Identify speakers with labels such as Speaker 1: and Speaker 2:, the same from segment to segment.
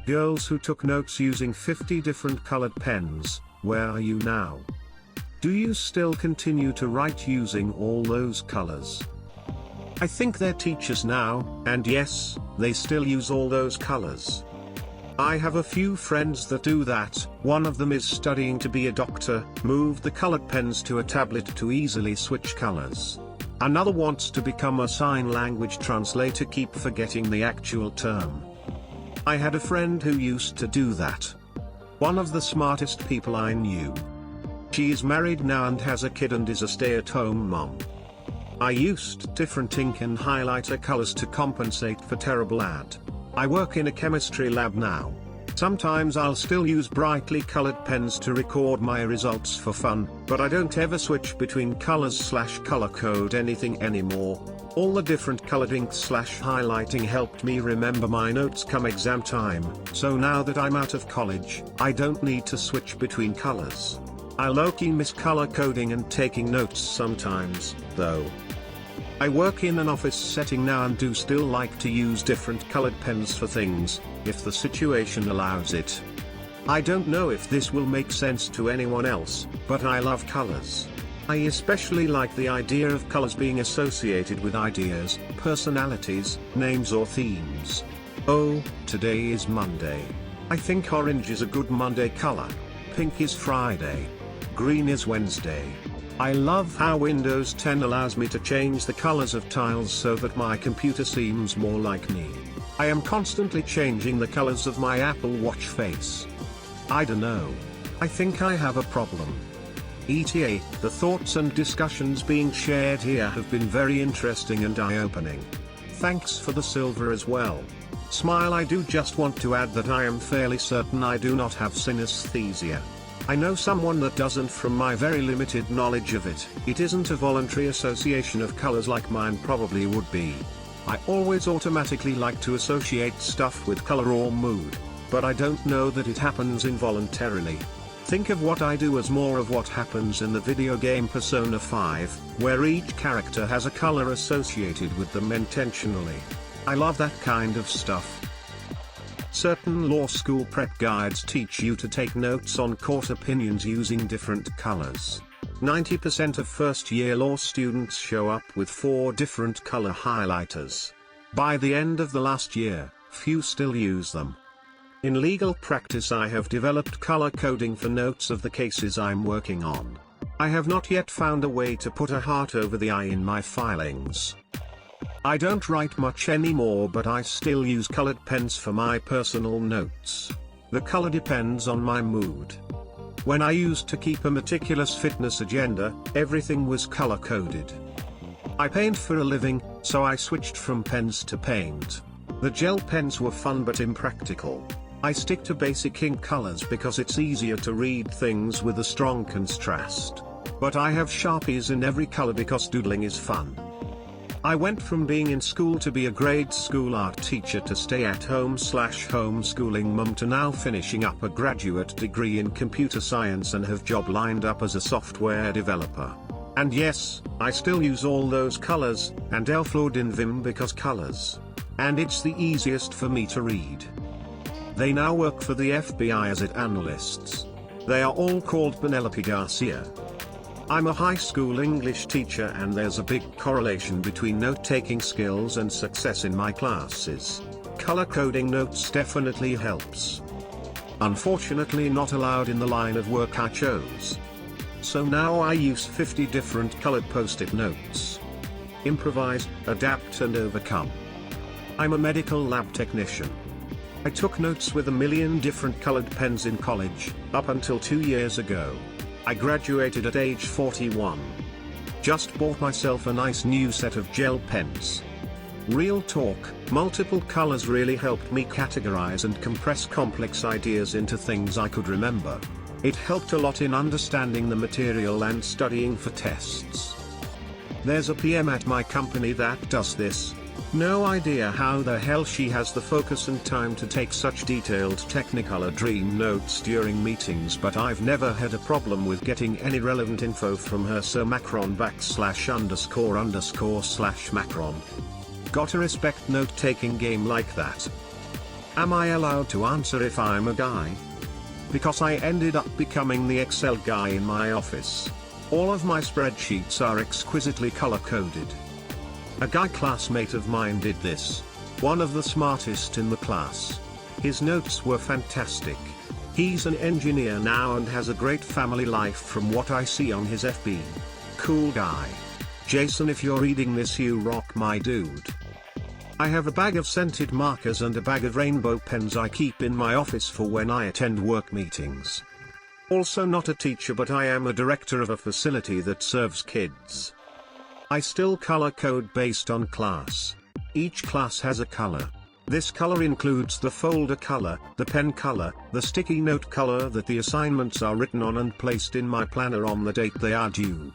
Speaker 1: Girls who took notes using 50 different colored pens, where are you now? Do you still continue to write using all those colors? I think they're teachers now, and yes, they still use all those colors. I have a few friends that do that. One of them is studying to be a doctor, moved the colored pens to a tablet to easily switch colors. Another wants to become a sign language translator, keep forgetting the actual term. I had a friend who used to do that. One of the smartest people I knew. She is married now and has a kid and is a stay-at-home mom. I used different ink and highlighter colors to compensate for terrible ad. I work in a chemistry lab now. Sometimes I'll still use brightly colored pens to record my results for fun, but I don't ever switch between colors/color code anything anymore. All the different colored ink/highlighting helped me remember my notes come exam time, so now that I'm out of college, I don't need to switch between colors. I low-key miss color coding and taking notes sometimes, though. I work in an office setting now and do still like to use different colored pens for things, if the situation allows it. I don't know if this will make sense to anyone else, but I love colors. I especially like the idea of colors being associated with ideas, personalities, names or themes. Oh, today is Monday. I think orange is a good Monday color. Pink is Friday. Green is Wednesday. I love how Windows 10 allows me to change the colors of tiles so that my computer seems more like me. I am constantly changing the colors of my Apple Watch face. I don't know. I think I have a problem. ETA, the thoughts and discussions being shared here have been very interesting and eye-opening. Thanks for the silver as well. Smile. I do just want to add that I am fairly certain I do not have synesthesia. I know someone that doesn't from my very limited knowledge of it. It isn't a voluntary association of colors like mine probably would be. I always automatically like to associate stuff with color or mood, but I don't know that it happens involuntarily. Think of what I do as more of what happens in the video game Persona 5, where each character has a color associated with them intentionally. I love that kind of stuff. Certain law school prep guides teach you to take notes on court opinions using different colors. 90% of first-year law students show up with 4 different color highlighters. By the end of the last year, few still use them. In legal practice, I have developed color coding for notes of the cases I'm working on. I have not yet found a way to put a heart over the I in my filings. I don't write much anymore, but I still use colored pens for my personal notes. The color depends on my mood. When I used to keep a meticulous fitness agenda, everything was color coded. I paint for a living, so I switched from pens to paint. The gel pens were fun but impractical. I stick to basic ink colors because it's easier to read things with a strong contrast. But I have Sharpies in every color because doodling is fun. I went from being in school to be a grade school art teacher to stay-at-home/homeschooling mum to now finishing up a graduate degree in computer science and have job lined up as a software developer. And yes, I still use all those colors, and Elflord in Vim because colors. And it's the easiest for me to read. They now work for the FBI as analysts. They are all called Penelope Garcia. I'm a high school English teacher and there's a big correlation between note-taking skills and success in my classes. Color coding notes definitely helps. Unfortunately not allowed in the line of work I chose. So now I use 50 different colored post-it notes. Improvise, adapt and overcome. I'm a medical lab technician. I took notes with a million different colored pens in college, up until 2 years ago. I graduated at age 41. Just bought myself a nice new set of gel pens. Real talk, multiple colors really helped me categorize and compress complex ideas into things I could remember. It helped a lot in understanding the material and studying for tests. There's a PM at my company that does this. No idea how the hell she has the focus and time to take such detailed technicolor dream notes during meetings, but I've never had a problem with getting any relevant info from her, so Macron ___/Macron. Gotta respect note-taking game like that. Am I allowed to answer if I'm a guy? Because I ended up becoming the Excel guy in my office. All of my spreadsheets are exquisitely color-coded. A guy classmate of mine did this. One of the smartest in the class. His notes were fantastic. He's an engineer now and has a great family life from what I see on his FB. Cool guy. Jason, if you're reading this, you rock, my dude. I have a bag of scented markers and a bag of rainbow pens I keep in my office for when I attend work meetings. Also not a teacher, but I am a director of a facility that serves kids. I still color code based on class. Each class has a color. This color includes the folder color, the pen color, the sticky note color that the assignments are written on and placed in my planner on the date they are due.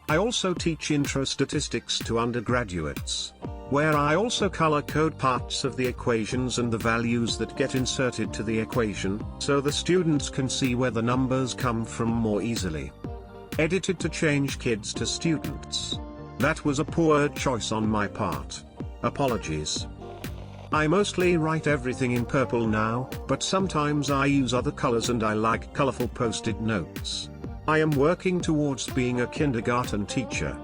Speaker 1: I also teach intro statistics to undergraduates, where I also color code parts of the equations and the values that get inserted to the equation, so the students can see where the numbers come from more easily. Edited to change kids to students. That was a poor choice on my part. Apologies. I mostly write everything in purple now, but sometimes I use other colors and I like colorful post-it notes. I am working towards being a kindergarten teacher.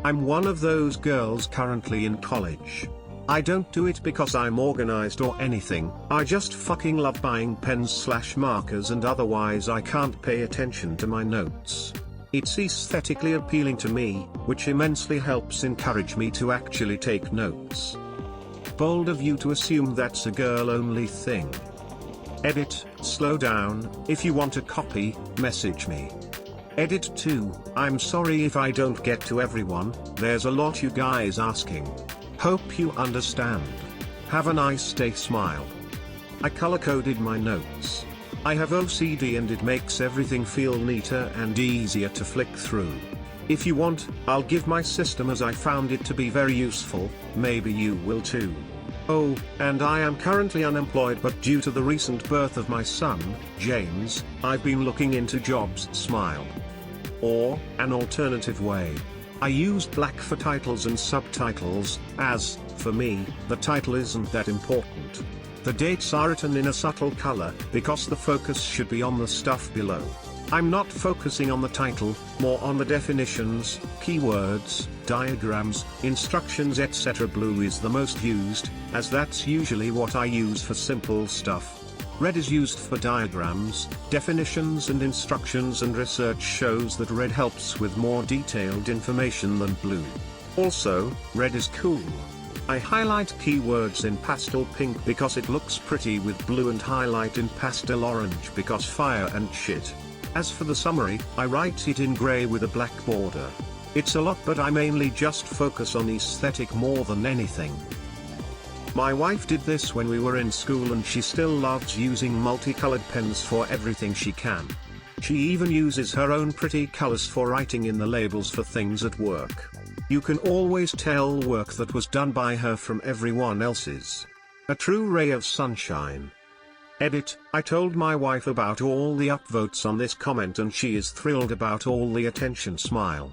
Speaker 1: I'm one of those girls currently in college. I don't do it because I'm organized or anything, I just fucking love buying pens/markers and otherwise I can't pay attention to my notes. It's aesthetically appealing to me, which immensely helps encourage me to actually take notes. Bold of you to assume that's a girl-only thing. Edit, slow down, if you want a copy, message me. Edit 2, I'm sorry if I don't get to everyone, there's a lot you guys asking. Hope you understand. Have a nice day, smile. I color-coded my notes. I have OCD and it makes everything feel neater and easier to flick through. If you want, I'll give my system as I found it to be very useful, maybe you will too. Oh, and I am currently unemployed, but due to the recent birth of my son, James, I've been looking into jobs, smile. Or, an alternative way. I use black for titles and subtitles, as, for me, the title isn't that important. The dates are written in a subtle color, because the focus should be on the stuff below. I'm not focusing on the title, more on the definitions, keywords, diagrams, instructions, etc. Blue is the most used, as that's usually what I use for simple stuff. Red is used for diagrams, definitions and instructions, and research shows that red helps with more detailed information than blue. Also, red is cool. I highlight keywords in pastel pink because it looks pretty with blue and highlight in pastel orange because fire and shit. As for the summary, I write it in grey with a black border. It's a lot, but I mainly just focus on aesthetic more than anything. My wife did this when we were in school and she still loves using multicolored pens for everything she can. She even uses her own pretty colors for writing in the labels for things at work. You can always tell work that was done by her from everyone else's. A true ray of sunshine. Edit, I told my wife about all the upvotes on this comment and she is thrilled about all the attention, smile.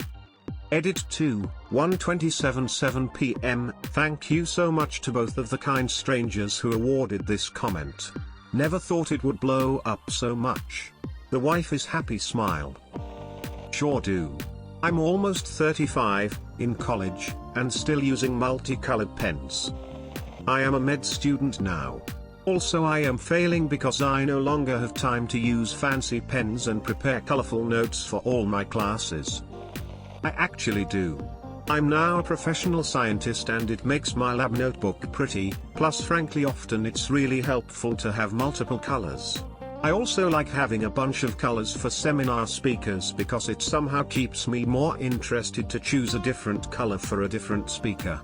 Speaker 1: Edit 2, 1:27 p.m. Thank you so much to both of the kind strangers who awarded this comment. Never thought it would blow up so much. The wife is happy, smile. Sure do. I'm almost 35, in college, and still using multicolored pens. I am a med student now. Also, I am failing because I no longer have time to use fancy pens and prepare colorful notes for all my classes. I actually do. I'm now a professional scientist and it makes my lab notebook pretty, plus frankly often it's really helpful to have multiple colors. I also like having a bunch of colors for seminar speakers because it somehow keeps me more interested to choose a different color for a different speaker.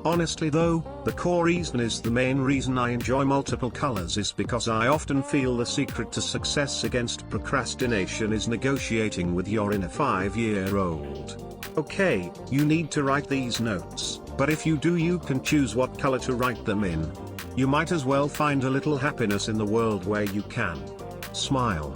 Speaker 1: Honestly though, the core reason is the main reason I enjoy multiple colors is because I often feel the secret to success against procrastination is negotiating with your inner 5-year-old. Okay, you need to write these notes, but if you do, you can choose what color to write them in. You might as well find a little happiness in the world where you can. Smile.